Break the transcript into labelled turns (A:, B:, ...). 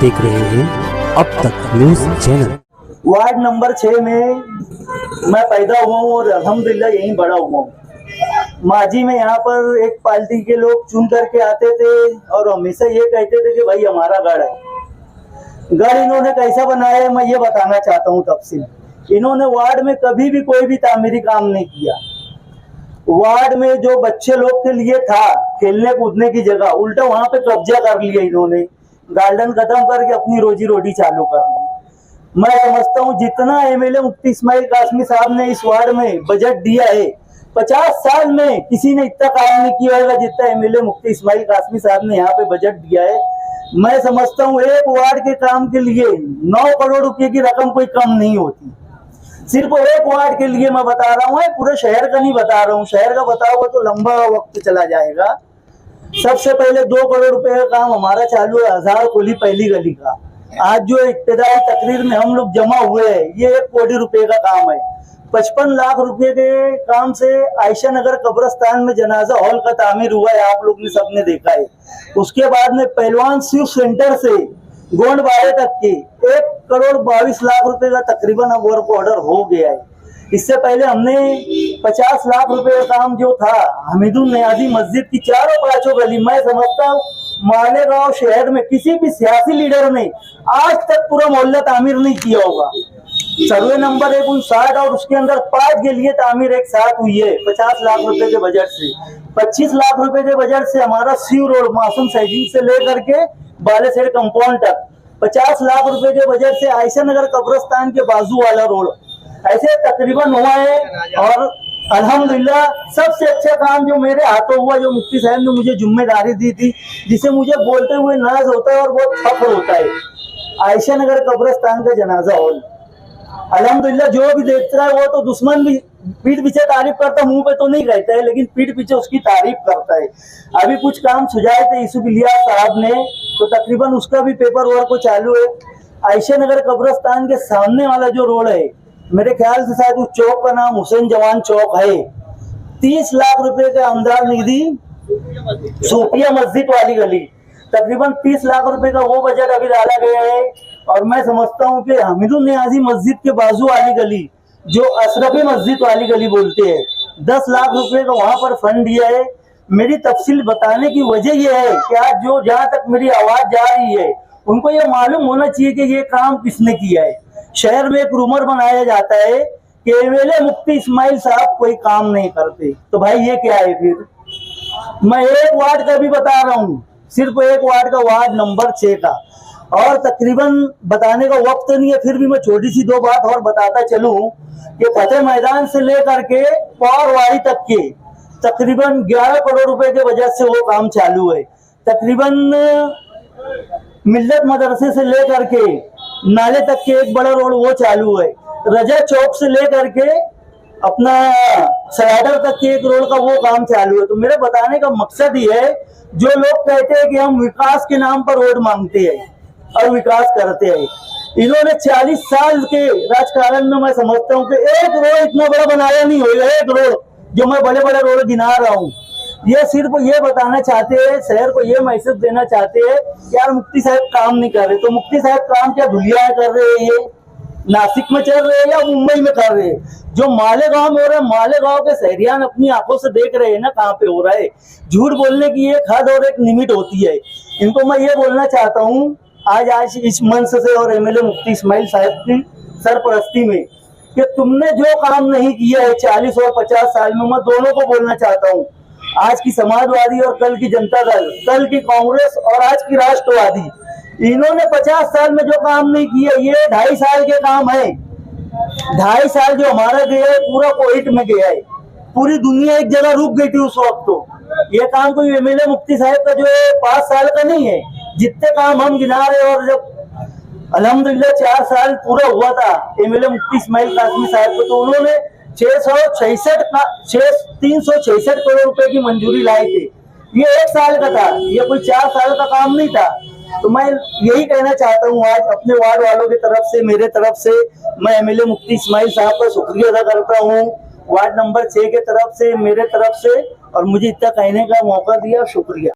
A: देख रहे हैं अब तक न्यूज चैनल।
B: वार्ड नंबर 6 में मैं पैदा हुआ हूँ और अल्हम्दुलिल्लाह यहीं बड़ा हुआ हूँ। माजी में यहाँ पर एक पार्टी के लोग चुन करके आते थे और हमेशा ये कहते थे कि भाई हमारा गढ़ है। गढ़ इन्होंने कैसा बनाया है मैं ये बताना चाहता हूँ तफसील। इन्होंने वार्ड में कभी भी कोई भी तामीरी काम नहीं किया। वार्ड में जो बच्चे लोग के लिए था खेलने कूदने की जगह, उल्टा वहां पे कब्जा कर लिया इन्होंने। गार्डन खत्म करके अपनी रोजी रोटी चालू कर ली। मैं समझता हूँ जितना एमएलए मुफ्ती इस्माइल कासमी साहब ने इस वार्ड में बजट दिया है, 50 साल में किसी ने इतना काम नहीं किया होगा जितना एमएलए मुफ्ती इस्माइल कासमी साहब ने यहाँ पे बजट दिया है। मैं समझता हूँ एक वार्ड के काम के लिए 9 करोड़ रुपए की रकम कोई कम नहीं होती। सिर्फ एक वार्ड के लिए मैं बता रहा हूँ, पूरे शहर का नहीं बता रहा हूँ। शहर का बताओगे तो लंबा वक्त चला जाएगा। सबसे पहले 2 करोड़ रुपए का काम हमारा चालू है 1000 कोली पहली गली का। आज जो इब्तिदाई तकरीर में हम लोग जमा हुए हैं ये 1 कोटी रुपए का काम है। 55 लाख रुपए के काम से आयशा नगर कब्रिस्तान में जनाजा हॉल का तामीर हुआ है, आप लोग ने सबने देखा है। उसके बाद में पहलवान शिव सेंटर से गोंडबाड़े तक के 1 करोड़ 22 लाख रुपए का तकरीबन अब वर्क ऑर्डर हो गया है। इससे पहले हमने 50 लाख रुपए का काम जो था हमीदुल नियाजी मस्जिद की 4-5 गली, मैं समझता हूँ मालेगांव शहर में किसी भी सियासी लीडर ने आज तक पूरा मोहल्ला तामीर नहीं किया होगा। सर्वे नंबर 59 और उसके अंदर 5 के लिए तामीर एक साथ हुई है 50 लाख रुपए के बजट से। 25 लाख रुपए के बजट से हमारा सीव रोड मासूम साइडिंग से लेकर के बालेसर कंपाउंड तक, 50 लाख रुपए के बजट से आयशा नगर कब्रिस्तान के बाजू वाला रोड, ऐसे तकरीबन हुआ है। और अल्हम्दुलिल्लाह सबसे अच्छा काम जो मेरे हाथों हुआ, जो मुफ्ती साहब ने मुझे जिम्मेदारी दी थी, जिसे मुझे बोलते हुए नाज होता है और बहुत फख्र होता है, आयशा नगर कब्रिस्तान का जनाजा हॉल। अल्हम्दुलिल्लाह जो भी देखता है वो तो दुश्मन भी पीठ पीछे तारीफ करता, मुंह पे तो नहीं कहता है, लेकिन पीठ पीछे उसकी तारीफ करता है। अभी कुछ काम सुझाए थे यूसुफ इलियास साहब ने, तो तकरीबन उसका भी पेपर वर्क चालू है। आयशा नगर कब्रिस्तान के सामने वाला जो रोड है, मेरे ख्याल से शायद उस चौक का नाम हुसैन जवान चौक है, 30 लाख रुपए का अनुदान निधि सूफिया मस्जिद वाली गली, तकरीबन 30 लाख रुपए का वो बजट अभी डाला गया है। और मैं समझता हूँ कि हमीदुल नियाजी मस्जिद के बाजू वाली गली, जो अशरफी मस्जिद वाली गली बोलते हैं, 10 लाख रुपए का वहां पर फंड दिया है। मेरी तफसील बताने की वजह यह है कि आज जो जहां तक मेरी आवाज जा रही है उनको ये मालूम होना चाहिए कि ये काम किसने किया है। शहर में एक रूमर बनाया जाता है कि एमएलए मुफ्ती इस्माइल साहब कोई काम नहीं करते, तो भाई ये क्या है फिर? मैं एक वार्ड का भी बता रहा हूँ, सिर्फ एक वार्ड का, वार्ड नंबर 6 का, और तकरीबन बताने का वक्त नहीं है, फिर भी मैं छोटी सी 2 बात और बताता चलूं कि फतेह मैदान से लेकर के पौरवाड़ी तक के तकरीबन 11 करोड़ रुपए के बजट से वो काम चालू है। तकरीबन मिल्लत मदरसे से लेकर के नाले तक के एक बड़ा रोड वो चालू है। रजा चौक से लेकर के अपना सराडर तक के एक रोड का वो काम चालू है। तो मेरे बताने का मकसद ये है, जो लोग कहते हैं कि हम विकास के नाम पर रोड मांगते हैं और विकास करते हैं, इन्होंने 40 साल के राजकारण में मैं समझता हूँ कि एक रोड इतना बड़ा बनाया नहीं होगा। एक रोड जो मैं बड़े बड़े रोड गिना रहा हूँ, ये सिर्फ ये बताना चाहते हैं, शहर को ये मैसेज देना चाहते हैं कि यार मुफ्ती साहब काम नहीं कर रहे। तो मुफ्ती साहब काम क्या धुलिया कर रहे हैं? ये नासिक में चल रहे हैं या मुंबई में कर रहे हैं? जो मालेगांव में हो रहा है, मालेगांव के शहरियान अपनी आंखों से देख रहे हैं ना कहाँ पे हो रहा है। झूठ बोलने की एक हद और एक लिमिट होती है। इनको मैं ये बोलना चाहता हूँ आज इस मंच से और एमएलए मुफ्ती इस्माइल साहब की सरपरस्ती में, कि तुमने जो काम नहीं किया है 40 और 50 साल में, मैं दोनों को बोलना चाहता हूँ, आज की समाजवादी और कल की जनता दल, कल की कांग्रेस और आज की राष्ट्रवादी, इन्होंने 50 साल में जो काम नहीं किया, ये 2.5 साल के काम है। 2.5 साल जो हमारा गया है पूरा कोविड में गया है, पूरी दुनिया एक जगह रुक गई थी उस वक्त। तो ये काम कोई एमएलए मुफ्ती साहब का जो है 5 साल का नहीं है, जितने काम हम गिना रहे। और जब अल्हम्दुलिल्लाह 4 साल पूरा हुआ था एमएलए मुफ्ती इस्माइल कासमी साहब को, तो उन्होंने 366 करोड़ रुपए की मंजूरी लाई थी। ये 1 साल का था, ये कोई 4 साल का काम नहीं था। तो मैं यही कहना चाहता हूँ आज अपने वार्ड वालों की तरफ से, मेरे तरफ से, मैं एमएलए मुफ्ती इस्माइल साहब का शुक्रिया अदा करता हूँ, वार्ड नंबर 6 के तरफ से, मेरे तरफ से, और मुझे इतना कहने का मौका दिया, शुक्रिया।